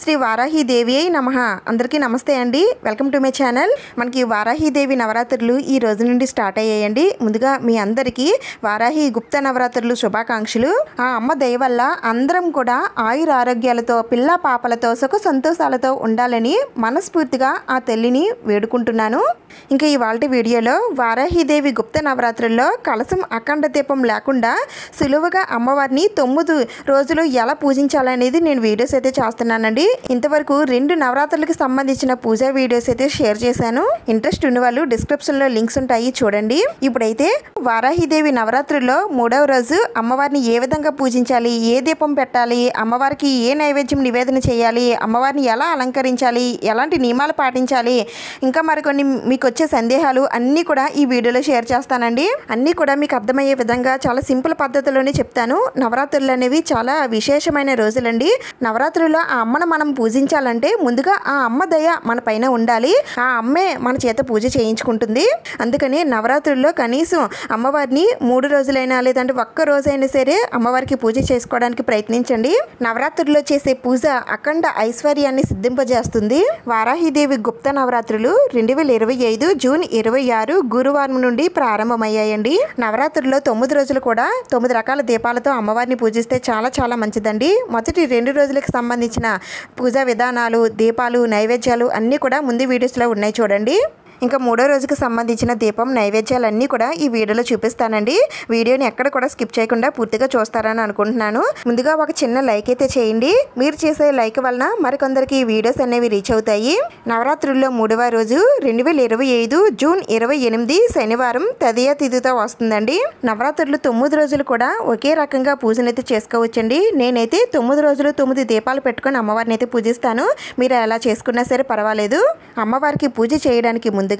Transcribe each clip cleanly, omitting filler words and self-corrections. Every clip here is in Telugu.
శ్రీ వారాహీదేవి నమః. అందరికీ నమస్తే అండి. Welcome to my channel. మనకి వారాహీదేవి నవరాత్రులు ఈ రోజు నుండి స్టార్ట్ అయ్యాయండి. ముందుగా మీ అందరికీ వారాహి గుప్త నవరాత్రులు శుభాకాంక్షలు. ఆ అమ్మ దయ వల్ల అందరం కూడా ఆయుర ఆరోగ్యాలతో పిల్ల పాపలతో సుఖ సంతోషాలతో ఉండాలని మనస్ఫూర్తిగా ఆ తల్లిని వేడుకుంటున్నాను. ఇంకా ఇవాళ వీడియోలో వారాహీదేవి గుప్త నవరాత్రుల్లో కలసం అఖండ దీపం లేకుండా సులువుగా అమ్మవారిని 9 రోజులు ఎలా పూజించాలనేది నేను వీడియోస్ అయితే చేస్తున్నానండి. ఇంతవరకు 2 నవరాత్రులకు సంబంధించిన పూజా వీడియోస్ అయితే షేర్ చేశాను. ఇంట్రెస్ట్ ఉన్న వాళ్ళు డిస్క్రిప్షన్లో లింక్స్ ఉంటాయి చూడండి. ఇప్పుడైతే వారాహీదేవి నవరాత్రుల్లో 3వ రోజు అమ్మవారిని ఏ విధంగా పూజించాలి, ఏ దీపం పెట్టాలి, అమ్మవారికి ఏ నైవేద్యం నివేదన చేయాలి, అమ్మవారిని ఎలా అలంకరించాలి, ఎలాంటి నియమాలు పాటించాలి, ఇంకా మరికొన్ని మీకు వచ్చే సందేహాలు అన్నీ కూడా ఈ వీడియోలో షేర్ చేస్తానండి. అన్నీ కూడా మీకు అర్థమయ్యే విధంగా చాలా సింపుల్ పద్ధతిలోనే చెప్తాను. నవరాత్రులు అనేవి చాలా విశేషమైన రోజులండి. నవరాత్రుల్లో ఆ అమ్మను మనం పూజించాలంటే ముందుగా ఆ అమ్మ దయ మన పైన ఉండాలి. ఆ అమ్మే మన చేత పూజ చేయించుకుంటుంది. అందుకని నవరాత్రుల్లో కనీసం అమ్మవారిని 3 రోజులైనా లేదంటే ఒక్క రోజైనా సరే అమ్మవారికి పూజ చేసుకోవడానికి ప్రయత్నించండి. నవరాత్రుల్లో చేసే పూజ అఖండ ఐశ్వర్యాన్ని సిద్ధింపజేస్తుంది. వారాహీదేవి గుప్త నవరాత్రులు 2025 జూన్ 26 గురువారం నుండి ప్రారంభమయ్యాయండి. నవరాత్రుల్లో 9 రోజులు కూడా 9 రకాల దీపాలతో అమ్మవారిని పూజిస్తే చాలా చాలా మంచిదండి. మొదటి 2 రోజులకు సంబంధించిన పూజా విధానాలు, దీపాలు, నైవేద్యాలు అన్నీ కూడా ముందు వీడియోస్లో ఉన్నాయి చూడండి. ఇంకా 3వ రోజుకి సంబంధించిన దీపం నైవేద్యాలన్నీ కూడా ఈ వీడియోలో చూపిస్తానండి. వీడియోని ఎక్కడ కూడా స్కిప్ చేయకుండా పూర్తిగా చూస్తారని అనుకుంటున్నాను. ముందుగా ఒక చిన్న లైక్ అయితే చేయండి. మీరు చేసే లైక్ వలన మరికొందరికి ఈ వీడియోస్ అనేవి రీచ్ అవుతాయి. నవరాత్రుల్లో 3వ రోజు 2025 జూన్ 28 శనివారం తదియ తిథితో వస్తుందండి. నవరాత్రులు 9 రోజులు కూడా ఒకే రకంగా పూజనైతే చేసుకోవచ్చండి. నేనైతే 9 రోజులు 9 దీపాలు పెట్టుకొని అమ్మవారిని అయితే పూజిస్తాను. మీరు ఎలా చేసుకున్నా సరే పర్వాలేదు. అమ్మవారికి పూజ చేయడానికి ముందుగా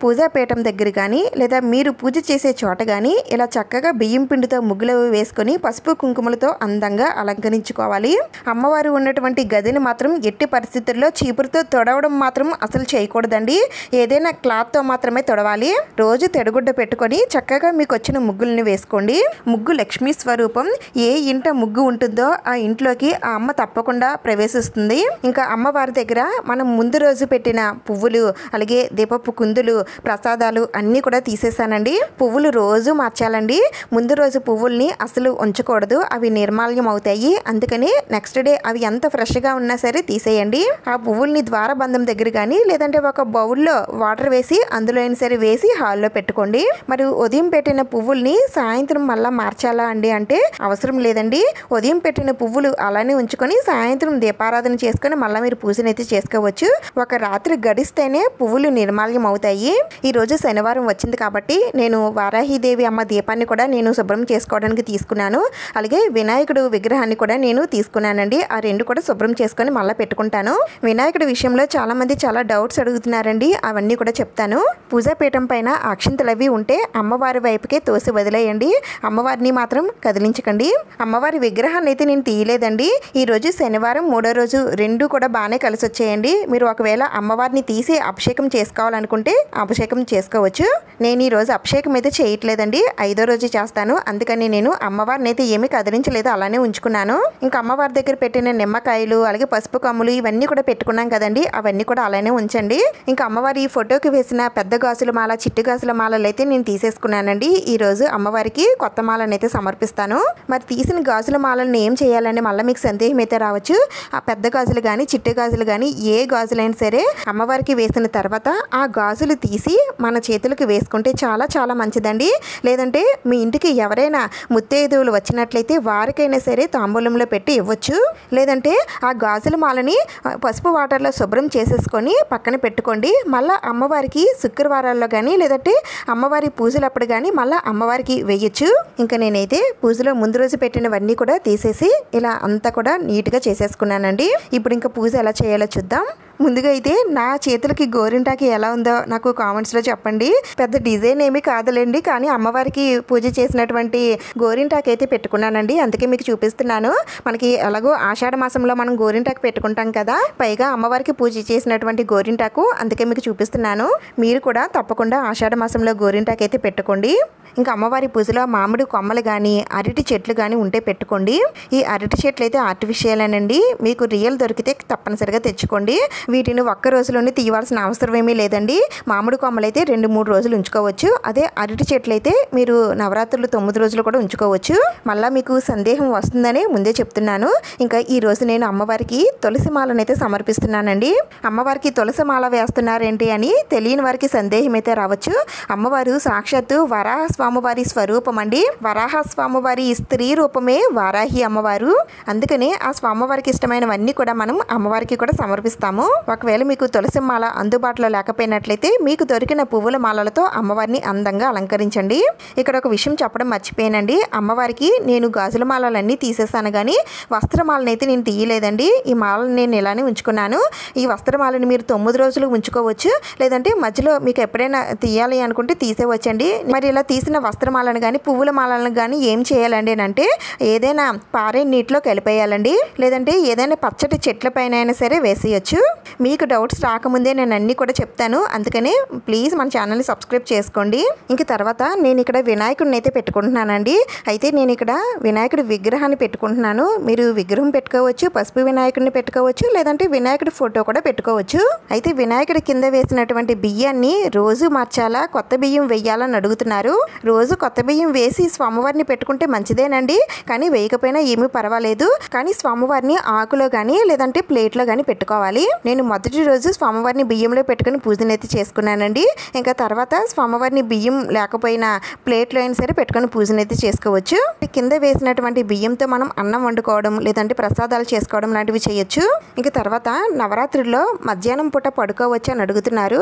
పూజాపీఠం దగ్గర కానీ లేదా మీరు పూజ చేసే చోట కానీ ఇలా చక్కగా బియ్యం పిండితో ముగ్గులు వేసుకొని పసుపు కుంకుమలతో అందంగా అలంకరించుకోవాలి. అమ్మవారు ఉన్నటువంటి గదిని మాత్రం ఎట్టి పరిస్థితుల్లో చీపురుతో తొడవడం మాత్రం అసలు చేయకూడదండి. ఏదైనా క్లాత్తో మాత్రమే తొడవాలి. రోజు తెడుగుడ్డ పెట్టుకొని చక్కగా మీకు వచ్చిన ముగ్గుల్ని వేసుకోండి. ముగ్గు లక్ష్మీ స్వరూపం. ఏ ఇంట ముగ్గు ఉంటుందో ఆ ఇంట్లోకి ఆ అమ్మ తప్పకుండా ప్రవేశిస్తుంది. ఇంకా అమ్మవారి దగ్గర మనం ముందు రోజు పెట్టిన పువ్వులు అలాగే దీపపు కుందులు ప్రసాదాలు అన్నీ కూడా తీసేసానండి. పువ్వులు రోజు మార్చాలండి. ముందు రోజు పువ్వుల్ని అసలు ఉంచకూడదు, అవి నిర్మాల్యం అవుతాయి. అందుకని నెక్స్ట్ డే అవి ఎంత ఫ్రెష్గా ఉన్నా సరే తీసేయండి. ఆ పువ్వుల్ని ద్వారబంధం దగ్గర కానీ లేదంటే ఒక బౌల్లో వాటర్ వేసి అందులో అయినా సరే వేసి హాల్లో పెట్టుకోండి. మరి ఉదయం పెట్టిన పువ్వుల్ని సాయంత్రం మళ్ళీ మార్చాలా అండి అంటే అవసరం లేదండి. ఉదయం పెట్టిన పువ్వులు అలానే ఉంచుకొని సాయంత్రం దీపారాధన చేసుకొని మళ్ళీ మీరు పూజనైతే చేసుకోవచ్చు. ఒక రాత్రి గడిస్తేనే పువ్వులు నిర్మాల్యం అవుతాయి. ఈ రోజు శనివారం వచ్చింది కాబట్టి నేను వారాహీదేవి అమ్మ దీపాన్ని కూడా నేను శుభ్రం చేసుకోవడానికి తీసుకున్నాను. అలాగే వినాయకుడు విగ్రహాన్ని కూడా నేను తీసుకున్నానండి. ఆ 2 కూడా శుభ్రం చేసుకొని మళ్ళీ పెట్టుకుంటాను. వినాయకుడి విషయంలో చాలా మంది చాలా డౌట్స్ అడుగుతున్నారండి. అవన్నీ కూడా చెప్తాను. పూజాపీఠం పైన అక్షింతలు అవి ఉంటే అమ్మవారి వైపుకే తోసి వదిలేయండి. అమ్మవారిని మాత్రం కదిలించకండి. అమ్మవారి విగ్రహాన్ని అయితే నేను తీయలేదండి. ఈ రోజు శనివారం 3వ రోజు 2 కూడా బాగానే కలిసి వచ్చేయండి. మీరు ఒకవేళ అమ్మవారిని తీసి అభిషేకం చేసుకోవాలనుకుంటే అభిషేకం చేసుకోవచ్చు. నేను ఈ రోజు అభిషేకం అయితే చేయట్లేదండి. 5వ రోజు చేస్తాను. అందుకని నేను అమ్మవారిని అయితే ఏమీ కదిలించలేదు, అలానే ఉంచుకున్నాను. ఇంకా అమ్మవారి దగ్గర పెట్టిన నిమ్మకాయలు అలాగే పసుపు కమ్ములు ఇవన్నీ కూడా పెట్టుకున్నాం కదండి, అవన్నీ కూడా అలానే ఉంచండి. ఇంకా అమ్మవారి ఫోటోకి వేసిన పెద్ద గాజుల మాల, చిట్టు గాజుల మాలలు అయితే నేను తీసేసుకున్నానండి. ఈ రోజు అమ్మవారికి కొత్త మాలను అయితే సమర్పిస్తాను. మరి తీసిన గాజుల మాలను ఏం చేయాలని మళ్ళీ మీకు సందేహం అయితే రావచ్చు. ఆ పెద్ద గాజులు కానీ చిట్టు గాజులు కానీ ఏ గాజులైనా సరే అమ్మవారికి వేసిన తర్వాత ఆ గాజులు తీసి మన చేతులకు వేసుకుంటే చాలా చాలా మంచిదండి. లేదంటే మీ ఇంటికి ఎవరైనా ముత్తైదువులు వచ్చినట్లయితే వారికైనా సరే తాంబూలంలో పెట్టి ఇవ్వచ్చు. లేదంటే ఆ గాజుల మాలని పసుపు వాటర్లో శుభ్రం చేసేసుకొని పక్కన పెట్టుకోండి. మళ్ళీ అమ్మవారికి శుక్రవారాల్లో కానీ లేదంటే అమ్మవారి పూజలప్పుడు కానీ మళ్ళీ అమ్మవారికి వేయచ్చు. ఇంకా నేనైతే పూజలో ముందు రోజు పెట్టినవన్నీ కూడా తీసేసి ఇలా అంతా కూడా నీట్గా చేసేసుకున్నానండి. ఇప్పుడు ఇంకా పూజ ఎలా చేయాలో చూద్దాం. ముందుగా అయితే నా చేతులకి గోరింటాకి ఎలా ఉందో నాకు కామెంట్స్లో చెప్పండి. పెద్ద డిజైన్ ఏమీ కాదులేండి, కానీ అమ్మవారికి పూజ చేసినటువంటి గోరింటాకి అయితే పెట్టుకున్నానండి. అందుకే మీకు చూపిస్తున్నాను. మనకి ఎలాగో ఆషాఢ మాసంలో మనం గోరింటాకు పెట్టుకుంటాం కదా, పైగా అమ్మవారికి పూజ చేసినటువంటి గోరింటాకు, అందుకే మీకు చూపిస్తున్నాను. మీరు కూడా తప్పకుండా ఆషాఢ మాసంలో గోరింటాకు అయితే పెట్టుకోండి. ఇంకా అమ్మవారి పూజలో మామిడి కొమ్మలు కానీ అరటి చెట్లు కానీ ఉంటే పెట్టుకోండి. ఈ అరటి చెట్లు అయితే ఆర్టిఫిషియలేనండి, మీకు రియల్ దొరికితే తప్పనిసరిగా తెచ్చుకోండి. వీటిని ఒక్క రోజులోనే తీయవలసిన అవసరం ఏమీ లేదండి. మామిడి కొమ్మలు అయితే 2-3 రోజులు ఉంచుకోవచ్చు. అదే అరటి చెట్లు అయితే మీరు నవరాత్రులు 9 రోజులు కూడా ఉంచుకోవచ్చు. మళ్ళీ మీకు సందేహం వస్తుందని ముందే చెప్తున్నాను. ఇంకా ఈ రోజు నేను అమ్మవారికి తులసి మాలను అయితే సమర్పిస్తున్నానండి. అమ్మవారికి తులసి మాల వేస్తున్నారేంటి అని తెలియని వారికి సందేహం అయితే రావచ్చు. అమ్మవారు సాక్షాత్తు వరాహ స్వామివారి స్వరూపం అండి. వరాహ స్వామివారి స్త్రీ రూపమే వారాహి అమ్మవారు. అందుకనే ఆ స్వామివారికి ఇష్టమైనవన్నీ కూడా మనం అమ్మవారికి కూడా సమర్పిస్తాము. ఒకవేళ మీకు తులసి మాల అందుబాటులో లేకపోయినట్లయితే మీకు దొరికిన పువ్వుల మాలలతో అమ్మవారిని అందంగా అలంకరించండి. ఇక్కడ ఒక విషయం చెప్పడం మర్చిపోయానండి. అమ్మవారికి నేను గాజుల మాలలన్నీ తీసేసాను కానీ వస్త్రమాలను అయితే నేను తీయలేదండి. ఈ మాలను నేను ఇలానే ఉంచుకున్నాను. ఈ వస్త్రమాలను మీరు 9 రోజులు ఉంచుకోవచ్చు, లేదంటే మధ్యలో మీకు ఎప్పుడైనా తీయాలి అనుకుంటే తీసేవచ్చండి. మరి ఇలా తీసిన వస్త్రమాలను కానీ పువ్వుల మాలను కానీ ఏం చేయాలండి అంటే ఏదైనా పారే నీటిలో కలిపేయాలండి, లేదంటే ఏదైనా పచ్చటి చెట్ల పైన అయినా సరే వేసేయచ్చు. మీకు డౌట్స్ రాకముందే నేను అన్నీ కూడా చెప్తాను, అందుకని ప్లీజ్ మన ఛానల్ని సబ్స్క్రైబ్ చేసుకోండి. ఇంక తర్వాత నేను ఇక్కడ వినాయకుడిని అయితే పెట్టుకుంటున్నానండి. అయితే నేను ఇక్కడ వినాయకుడి విగ్రహాన్ని పెట్టుకుంటున్నాను. మీరు విగ్రహం పెట్టుకోవచ్చు, పసుపు వినాయకుడిని పెట్టుకోవచ్చు, లేదంటే వినాయకుడి ఫోటో కూడా పెట్టుకోవచ్చు. అయితే వినాయకుడి కింద వేసినటువంటి బియ్యాన్ని రోజు మార్చాలా, కొత్త బియ్యం వేయాలని అడుగుతున్నారు. రోజు కొత్త బియ్యం వేసి స్వామివారిని పెట్టుకుంటే మంచిదేనండి, కానీ వేయకపోయినా ఏమీ పర్వాలేదు. కానీ స్వామివారిని ఆకులో కానీ లేదంటే ప్లేట్లో కానీ పెట్టుకోవాలి. నేను మొదటి రోజు స్వామివారిని బియ్యంలో పెట్టుకుని పూజనైతే చేసుకున్నానండి. ఇంకా తర్వాత స్వామివారిని బియ్యం లేకపోయినా ప్లేట్లో అయినా సరే పెట్టుకుని పూజనైతే చేసుకోవచ్చు. కింద వేసినటువంటి బియ్యంతో మనం అన్నం వండుకోవడం లేదంటే ప్రసాదాలు చేసుకోవడం లాంటివి చేయొచ్చు. ఇంకా తర్వాత నవరాత్రుల్లో మధ్యాహ్నం పూట పడుకోవచ్చు అని అడుగుతున్నారు.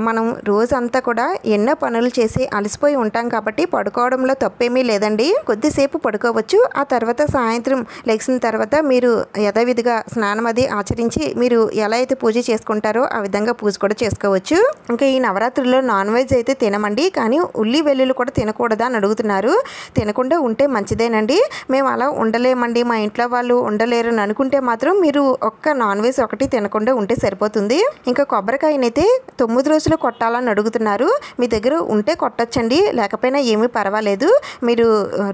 మనం రోజంతా కూడా ఎన్నో పనులు చేసి అలసిపోయి ఉంటాం కాబట్టి పడుకోవడంలో తప్పేమీ లేదండి. కొద్దిసేపు పడుకోవచ్చు. ఆ తర్వాత సాయంత్రం లెగిసిన తర్వాత మీరు యథావిధిగా స్నానం అది ఆచరించి మీరు ఎలా అయితే పూజ చేసుకుంటారో ఆ విధంగా పూజ కూడా చేసుకోవచ్చు. ఇంకా ఈ నవరాత్రుల్లో నాన్ వెజ్ అయితే తినమండి, కానీ ఉల్లి వెల్లుల్లి కూడా తినకూడదా అని అడుగుతున్నారు. తినకుండా ఉంటే మంచిదేనండి. మేము అలా ఉండలేమండి, మా ఇంట్లో వాళ్ళు ఉండలేరు అని అనుకుంటే మాత్రం మీరు ఒక్క నాన్ వెజ్ ఒకటి తినకుండా ఉంటే సరిపోతుంది. ఇంకా కొబ్బరికాయనైతే 9 రోజులు కొట్టాలని అడుగుతున్నారు. మీ దగ్గర ఉంటే కొట్టచ్చండి, లేకపోయినా ఏమీ పర్వాలేదు. మీరు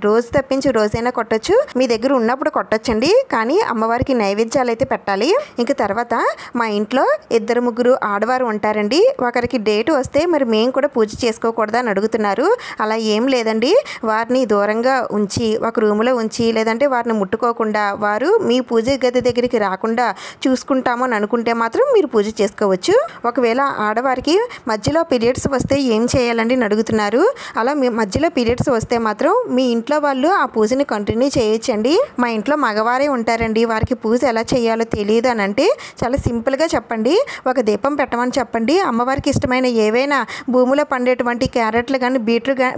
రోజు తప్పించి రోజైనా కొట్టచ్చు, మీ దగ్గర ఉన్నప్పుడు కొట్టచ్చండి. కానీ అమ్మవారికి నైవేద్యాలు అయితే పెట్టాలి. ఇంకా తర్వాత మా ఇంట్లో 2-3 ఆడవారు ఉంటారండి. ఒకరికి డేట్ వస్తే మరి మేము కూడా పూజ చేసుకోకూడదా అని అడుగుతున్నారు. అలా ఏం లేదండి. వారిని దూరంగా ఉంచి ఒక రూములో ఉంచి లేదంటే వారిని ముట్టుకోకుండా వారు మీ పూజ గది దగ్గరికి రాకుండా చూసుకుంటాము అని అనుకుంటే మాత్రం మీరు పూజ చేసుకోవచ్చు. ఒకవేళ ఆడవారికి మధ్యలో పీరియడ్స్ వస్తే ఏం చేయాలండి అని అడుగుతున్నారు. అలా మీ మధ్యలో పీరియడ్స్ వస్తే మాత్రం మీ ఇంట్లో వాళ్ళు ఆ పూజని కంటిన్యూ చేయొచ్చండి. మా ఇంట్లో మగవారే ఉంటారండి, వారికి పూజ ఎలా చేయాలో తెలియదు అని అంటే చాలా సింపుల్గా చెప్పండి. ఒక దీపం పెట్టమని చెప్పండి. అమ్మవారికి ఇష్టమైన ఏవైనా భూమిలో పండేటువంటి క్యారెట్లు కానీ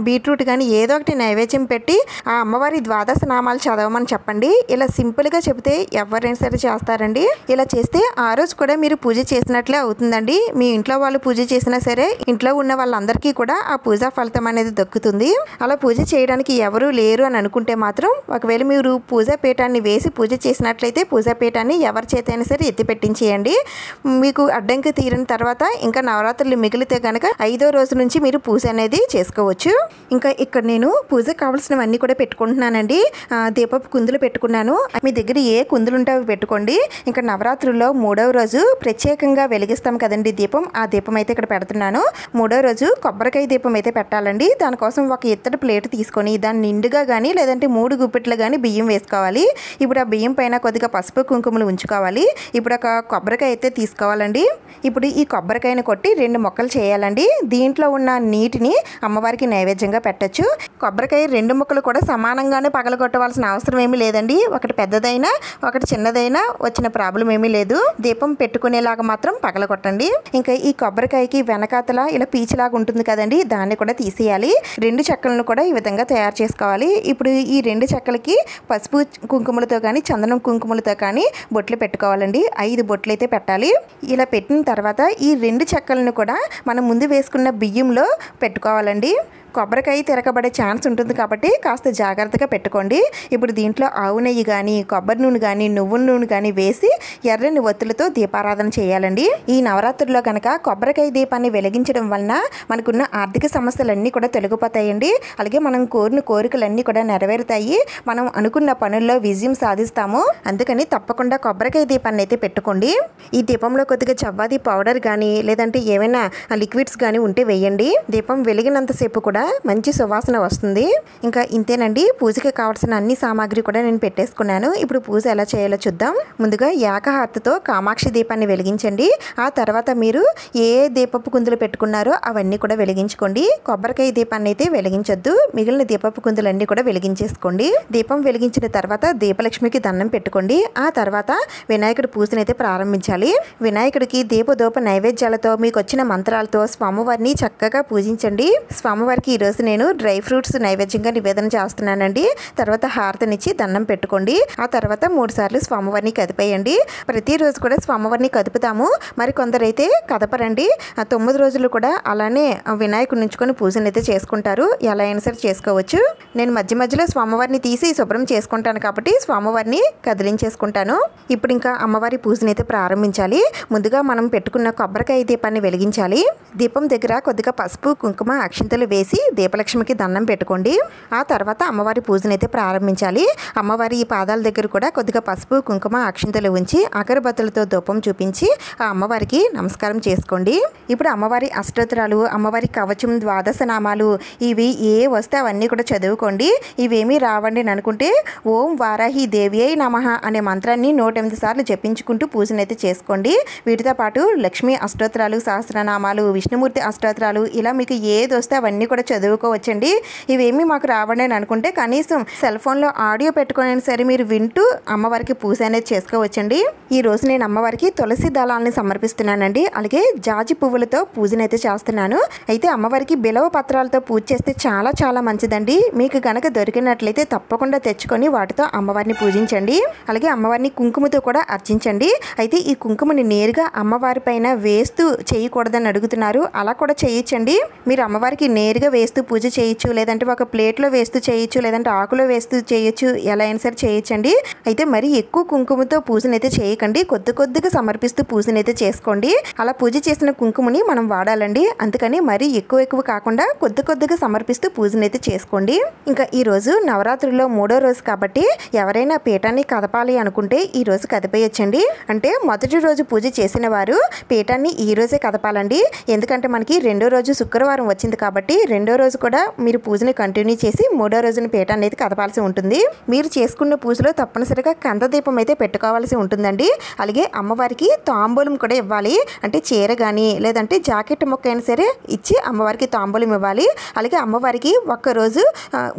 బీట్రూట్ కానీ ఏదో ఒకటి నైవేద్యం పెట్టి ఆ అమ్మవారి ద్వాదశ నామాలు చదవమని చెప్పండి. ఇలా సింపుల్గా చెబితే ఎవరైనా సరే చేస్తారండి. ఇలా చేస్తే ఆ రోజు కూడా మీరు పూజ చేసినట్లే అవుతుందండి. మీ ఇంట్లో వాళ్ళు పూజ చేసినా సరే ఇంట్లో ఉన్న వాళ్ళందరికీ కూడా ఆ పూజా ఫలితం అనేది దక్కుతుంది. అలా పూజ చేయడానికి ఎవరు లేరు అని అనుకుంటే మాత్రం ఒకవేళ మీరు పూజా పీఠాన్ని వేసి పూజ చేసినట్లయితే పూజా పీఠాన్ని ఎవరి చేతైనా సరే ఎత్తి పెట్టించేయండి. మీకు అడ్డంకి తీరిన తర్వాత ఇంకా నవరాత్రులు మిగిలితే కనుక 5వ రోజు నుంచి మీరు పూజ అనేది చేసుకోవచ్చు. ఇంకా ఇక్కడ నేను పూజ కావాల్సినవన్నీ కూడా పెట్టుకుంటున్నానండి. దీపపు కుందులు పెట్టుకున్నాను. మీ దగ్గర ఏ కుందులు ఉంటే అవి పెట్టుకోండి. ఇంకా నవరాత్రుల్లో 3వ రోజు ప్రత్యేకంగా వెలిగిస్తాం కదండి దీపం, ఆ దీపం అయితే ఇక్కడ పెడుతున్నాను. 3వ రోజు కొబ్బరికాయ దీపం అయితే పెట్టాలండి. దానికోసం ఒక ఇత్తడి ప్లేట్ తీసుకొని దాన్ని నిండుగా కానీ లేదంటే 3 గుప్పిట్లు కానీ బియ్యం వేసుకోవాలి. ఇప్పుడు ఆ బియ్యం పైన కొద్దిగా పసుపు కుంకుమలు ఉంచుకోవాలి. ఇప్పుడు ఒక కొబ్బరికాయ అయితే తీసుకోవాలండి. ఇప్పుడు ఈ కొబ్బరికాయను కొట్టి 2 ముక్కలు చేయాలండి. దీంట్లో ఉన్న నీటిని అమ్మవారికి నైవేద్యంగా పెట్టచ్చు. కొబ్బరికాయ 2 ముక్కలు కూడా సమానంగానే పగలగొట్టవలసిన అవసరం ఏమీ లేదండి. ఒకటి పెద్దదైనా ఒకటి చిన్నదైనా వచ్చిన ప్రాబ్లం ఏమీ లేదు. దీపం పెట్టుకునేలాగా మాత్రం పగలగొట్టండి. ఇంకా ఈ కొబ్బరికాయకి వెనకాతల ఇలా పీచులాగా ఉంటుంది కదండి, దాన్ని కూడా తీసేయాలి. 2 చెక్కలను కూడా ఈ విధంగా తయారు చేసుకోవాలి. ఇప్పుడు ఈ 2 చెక్కలకి పసుపు కుంకుమలతో కానీ చందనం కుంకుమలతో కానీ బొట్లు పెట్టుకోవాలండి. 5 బొట్లు అయితే పెట్టాలి. ఇలా పెట్టిన తర్వాత ఈ 2 చెక్కలను కూడా మనం ముందు వేసుకున్న బియ్యంలో పెట్టుకోవాలండి. కొబ్బరికాయ తిరగబడే ఛాన్స్ ఉంటుంది కాబట్టి కాస్త జాగ్రత్తగా పెట్టుకోండి. ఇప్పుడు దీంట్లో ఆవు నెయ్యి కానీ, కొబ్బరి నూనె కానీ, నువ్వుల నూనె కానీ వేసి ఎర్రని ఒత్తులతో దీపారాధన చేయాలండి. ఈ నవరాత్రుల్లో కనుక కొబ్బరికాయ దీపాన్ని వెలిగించడం వలన మనకున్న ఆర్థిక సమస్యలన్నీ కూడా తొలగిపోతాయండి. అలాగే మనం కోరిన కోరికలన్నీ కూడా నెరవేరుతాయి. మనం అనుకున్న పనుల్లో విజయం సాధిస్తాము. అందుకని తప్పకుండా కొబ్బరికాయ దీపాన్ని అయితే పెట్టుకోండి. ఈ దీపంలో కొద్దిగా చవ్వాది పౌడర్ కానీ లేదంటే ఏమైనా లిక్విడ్స్ కానీ ఉంటే వేయండి. దీపం వెలిగినంతసేపు కూడా మంచి సువాసన వస్తుంది. ఇంకా ఇంతేనండి, పూజకి కావాల్సిన అన్ని సామాగ్రి కూడా నేను పెట్టేసుకున్నాను. ఇప్పుడు పూజ ఎలా చేయాలో చూద్దాం. ముందుగా ఏకహారతితో కామాక్షి దీపాన్ని వెలిగించండి. ఆ తర్వాత మీరు ఏ దీపపు కుందులు పెట్టుకున్నారో అవన్నీ కూడా వెలిగించుకోండి. కొబ్బరికాయ దీపాన్ని అయితే వెలిగించొద్దు. మిగిలిన దీపపు కుందులన్నీ కూడా వెలిగించేసుకోండి. దీపం వెలిగించిన తర్వాత దీపలక్ష్మికి దండం పెట్టుకోండి. ఆ తర్వాత వినాయకుడి పూజను అయితే ప్రారంభించాలి. వినాయకుడికి దీపదోప నైవేద్యాలతో మీకు వచ్చిన మంత్రాలతో స్వామివారిని చక్కగా పూజించండి. స్వామివారికి ఈరోజు నేను డ్రై ఫ్రూట్స్ నైవేద్యంగా నివేదన చేస్తున్నానండి. తర్వాత హారతనిచ్చి దండం పెట్టుకోండి. ఆ తర్వాత 3 సార్లు స్వామివారిని కదిపేయండి. ప్రతిరోజు కూడా స్వామివారిని కదుపుతాము. మరి కొందరైతే కదపరండి. 9 రోజులు కూడా అలానే వినాయకుడిని ఉంచుకొని పూజను అయితే చేసుకుంటారు. ఎలా అయినా సరే చేసుకోవచ్చు. నేను మధ్య మధ్యలో స్వామివారిని తీసి శుభ్రం చేసుకుంటాను కాబట్టి స్వామివారిని కదిలించేసుకుంటాను. ఇప్పుడు ఇంకా అమ్మవారి పూజను అయితే ప్రారంభించాలి. ముందుగా మనం పెట్టుకున్న కొబ్బరికాయ దీపాన్ని వెలిగించాలి. దీపం దగ్గర కొద్దిగా పసుపు, కుంకుమ, అక్షింతలు వేసి దీపలక్ష్మికి దండం పెట్టుకోండి. ఆ తర్వాత అమ్మవారి పూజను అయితే ప్రారంభించాలి. అమ్మవారి ఈ పాదాల దగ్గర కూడా కొద్దిగా పసుపు, కుంకుమ, అక్షింతలు ఉంచి అగరబత్తులతో ధూపం చూపించి ఆ అమ్మవారికి నమస్కారం చేసుకోండి. ఇప్పుడు అమ్మవారి అష్టోత్తరాలు, అమ్మవారి కవచం, ద్వాదశ నామాలు ఇవి ఏ వస్తే అవన్నీ కూడా చదువుకోండి. ఇవేమీ రావండి అని అనుకుంటే ఓం వారాహి దేవ్యై నమః అనే మంత్రాన్ని 108 సార్లు జపించుకుంటూ పూజనైతే చేసుకోండి. వీటితో పాటు లక్ష్మీ అష్టోత్తరాలు, సహస్రనామాలు, విష్ణుమూర్తి అష్టోత్తరాలు ఇలా మీకు ఏది వస్తే అవన్నీ కూడా చదువుకోవచ్చండి. ఇవేమీ మాకు రావండి అని అనుకుంటే కనీసం సెల్ ఫోన్లో ఆడియో పెట్టుకొని సరే మీరు వింటూ అమ్మవారికి పూజ అనేది చేసుకోవచ్చండి. ఈ రోజు నేను అమ్మవారికి తులసి దళాలని సమర్పిస్తున్నానండి. అలాగే జాజి పువ్వులతో పూజనైతే చేస్తున్నాను. అయితే అమ్మవారికి బిలవ పత్రాలతో పూజ చేస్తే చాలా చాలా మంచిదండి. మీకు గనక దొరికినట్లయితే తప్పకుండా తెచ్చుకొని వాటితో అమ్మవారిని పూజించండి. అలాగే అమ్మవారిని కుంకుమతో కూడా అర్చించండి. అయితే ఈ కుంకుమని నేరుగా అమ్మవారి పైన వేస్తూ చేయకూడదని అడుగుతున్నారు. అలా కూడా చేయొచ్చండి. మీరు అమ్మవారికి నేరుగా వేస్తూ పూజ చేయొచ్చు, లేదంటే ఒక ప్లేట్లో వేస్తూ చేయొచ్చు, లేదంటే ఆకులో వేస్తూ చేయొచ్చు. ఎలా అయినా సరే చేయొచ్చండి. అయితే మరి ఎక్కువ కుంకుమతో పూజనైతే చేయకండి. కొద్దిగా సమర్పిస్తూ పూజనైతే చేసుకోండి. అలా పూజ చేసిన కుంకుమని మనం వాడాలండి. అందుకని మరి ఎక్కువ కాకుండా కొద్దిగా సమర్పిస్తూ పూజనైతే చేసుకోండి. ఇంకా ఈ రోజు నవరాత్రుల్లో 3వ రోజు కాబట్టి ఎవరైనా పీఠాన్ని కదపాలి అనుకుంటే ఈ రోజు కదిపేయచ్చండి. అంటే మొదటి రోజు పూజ చేసిన వారు పీఠాన్ని ఈ రోజే కదపాలండి. ఎందుకంటే మనకి 2వ రోజు శుక్రవారం వచ్చింది కాబట్టి 2వ రోజు కూడా మీరు పూజని కంటిన్యూ చేసి 3వ రోజున పీఠాన్ని అయితే కదపాల్సి ఉంటుంది. మీరు చేసుకున్న పూజలో తప్పనిసరిగా కంద దీపం అయితే పెట్టుకోవాల్సి ఉంటుందండి. అలాగే అమ్మవారికి తాంబూలం కూడా ఇవ్వాలి. అంటే చీర కానీ లేదంటే జాకెట్ మొక్క అయినా సరే ఇచ్చి అమ్మవారికి తాంబూలం ఇవ్వాలి. అలాగే అమ్మవారికి ఒక్కరోజు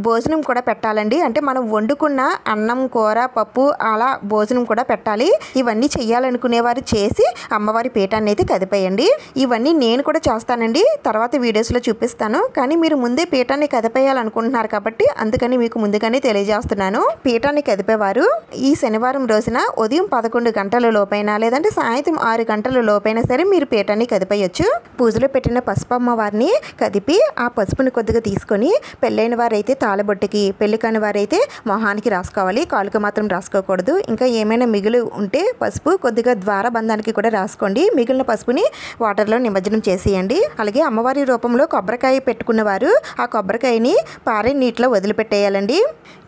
భోజనం కూడా పెట్టాలండి. అంటే మనం వండుకున్న అన్నం, కూర, పప్పు అలా భోజనం కూడా పెట్టాలి. ఇవన్నీ చేయాలనుకునేవారు చేసి అమ్మవారి పీఠాన్ని అయితే కదిపేయండి. ఇవన్నీ నేను కూడా చేస్తానండి. తర్వాత వీడియోస్లో చూపిస్తాను. కానీ మీరు ముందే పీఠాన్ని కదిపేయాలనుకుంటున్నారు కాబట్టి అందుకని మీకు ముందుగానే తెలియజేస్తున్నాను. పీఠాన్ని కదిపేవారు ఈ శనివారం రోజున ఉదయం 11 గంటల లోపైనా లేదంటే సాయంత్రం 6 గంటల లోపైనా సరే మీరు పీఠాన్ని కదిపేయచ్చు. పూజలో పెట్టిన పసుపు అమ్మవారిని కదిపి ఆ పసుపుని కొద్దిగా తీసుకొని పెళ్ళైన వారైతే తాళబొట్టుకి, పెళ్లి కాని వారైతే మొహానికి రాసుకోవాలి. కాలుకి మాత్రం రాసుకోకూడదు. ఇంకా ఏమైనా మిగులు ఉంటే పసుపు కొద్దిగా ద్వారబంధానికి కూడా రాసుకోండి. మిగిలిన పసుపుని వాటర్లో నిమజ్జనం చేసేయండి. అలాగే అమ్మవారి రూపంలో కొబ్బరికాయ పెట్టుకున్నవారు ఆ కొబ్బరికాయని పారే నీటిలో వదిలిపెట్టేయాలండి.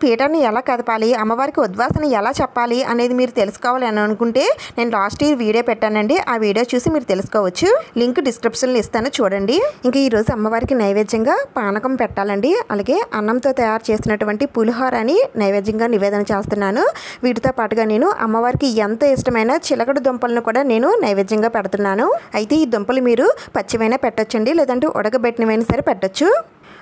పీఠాన్ని ఎలా కదపాలి, అమ్మవారికి ఉద్వాసన ఎలా చెప్పాలి అనేది మీరు తెలుసుకోవాలి అని అనుకుంటే నేను లాస్ట్ ఇయర్ వీడియో పెట్టానండి. ఆ వీడియో చూసి మీరు తెలుసుకోవచ్చు. లింక్ డిస్క్రిప్షన్లో ఇస్తాను చూడండి. ఇంకా ఈరోజు అమ్మవారికి నైవేద్యంగా పానకం పెట్టాలండి. అలాగే అన్నంతో తయారు చేసినటువంటి పులిహోరని నైవేద్యంగా నివేదన చేస్తున్నాను. వీటితో పాటుగా నేను అమ్మవారికి ఎంత ఇష్టమైన చిలకడ దుంపలను కూడా నేను నైవేద్యంగా పెడుతున్నాను. అయితే ఈ దుంపలు మీరు పచ్చివైనా పెట్టొచ్చండి, లేదంటే ఉడకబెట్టినవైనా సరే పెట్టొచ్చు.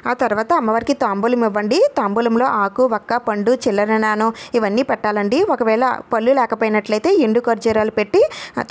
ఆ తర్వాత అమ్మవారికి తాంబూలం ఇవ్వండి. తాంబూలంలో ఆకు, వక్క, పండు, చిల్లర నాణం ఇవన్నీ పెట్టాలండి. ఒకవేళ పళ్ళు లేకపోయినట్లయితే ఎండు ఖర్జూరాలు పెట్టి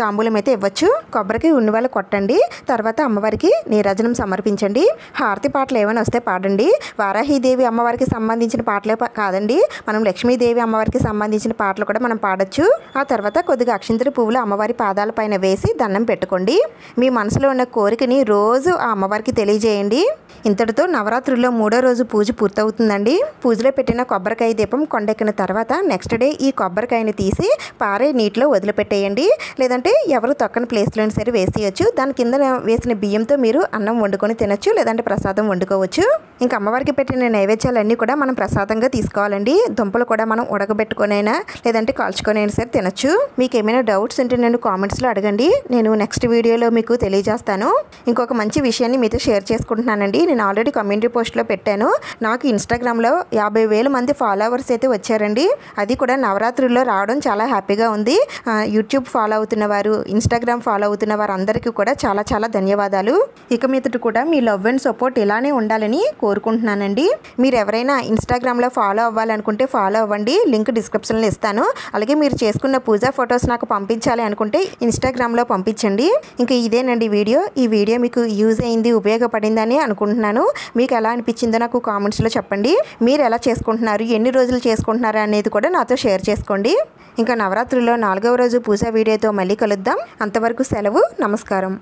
తాంబూలం అయితే ఇవ్వచ్చు. కొబ్బరికి ఉన్నవాళ్ళు కొట్టండి. తర్వాత అమ్మవారికి నీరాజనం సమర్పించండి. హారతి పాటలు ఏమైనా వస్తే పాడండి. వారాహీదేవి అమ్మవారికి సంబంధించిన పాటలే కాదండి, మనం లక్ష్మీదేవి అమ్మవారికి సంబంధించిన పాటలు కూడా మనం పాడొచ్చు. ఆ తర్వాత కొద్దిగా అక్షింతల పువ్వులు అమ్మవారి పాదాల పైన వేసి దండం పెట్టుకోండి. మీ మనసులో ఉన్న కోరికని రోజు ఆ అమ్మవారికి తెలియజేయండి. ఇంతటితో నవరాత్రుల్లో 3వ రోజు పూజ పూర్తవుతుందండి. పూజలో పెట్టిన కొబ్బరికాయ దీపం కొండెక్కిన తర్వాత నెక్స్ట్ డే ఈ కొబ్బరికాయని తీసి పారే నీటిలో వదిలిపెట్టేయండి. లేదంటే ఎవరు తొక్కని ప్లేస్లోని సరే వేసేయచ్చు. దాని కింద వేసిన బియ్యంతో మీరు అన్నం వండుకొని తినచ్చు, లేదంటే ప్రసాదం వండుకోవచ్చు. ఇంకా అమ్మవారికి పెట్టిన నైవేద్యాలన్నీ కూడా మనం ప్రసాదంగా తీసుకోవాలండి. దుంపలు కూడా మనం ఉడకబెట్టుకొనైనా లేదంటే కాల్చుకొనైనా సరే తినచ్చు. మీకు ఏమైనా డౌట్స్ ఉంటే నన్ను కామెంట్స్లో అడగండి, నేను నెక్స్ట్ వీడియోలో మీకు తెలియజేస్తాను. ఇంకొక మంచి విషయాన్ని మీతో షేర్ చేసుకుంటున్నానండి. నేను ఆల్రెడీ కమ్యూనిటీ పోస్ట్లో పెట్టాను. నాకు ఇన్స్టాగ్రామ్లో 50,000 మంది ఫాలోవర్స్ అయితే వచ్చారండి. అది కూడా నవరాత్రుల్లో రావడం చాలా హ్యాపీగా ఉంది. యూట్యూబ్ ఫాలో అవుతున్న వారు, ఇన్స్టాగ్రామ్ ఫాలో అవుతున్న వారు అందరికీ కూడా చాలా చాలా ధన్యవాదాలు. ఇక మీదట కూడా మీ లవ్ అండ్ సపోర్ట్ ఇలానే ఉండాలని కోరుకుంటున్నానండి. మీరు ఎవరైనా ఇన్స్టాగ్రామ్లో ఫాలో అవ్వాలనుకుంటే ఫాలో అవ్వండి, లింక్ డిస్క్రిప్షన్లో ఇస్తాను. అలాగే మీరు చేసుకున్న పూజా ఫొటోస్ నాకు పంపించాలి అనుకుంటే ఇన్స్టాగ్రామ్లో పంపించండి. ఇంకా ఇదేనండి వీడియో. ఈ వీడియో మీకు యూజ్ అయింది, ఉపయోగపడిందని అనుకుంటున్నాను. మీకు ఎలా అనిపించిందో నాకు కామెంట్స్లో చెప్పండి. మీరు ఎలా చేసుకుంటున్నారు, ఎన్ని రోజులు చేసుకుంటున్నారు అనేది కూడా నాతో షేర్ చేసుకోండి. ఇంకా నవరాత్రుల్లో 4వ రోజు పూజ వీడియోతో మళ్ళీ కలుద్దాం. అంతవరకు సెలవు. నమస్కారం.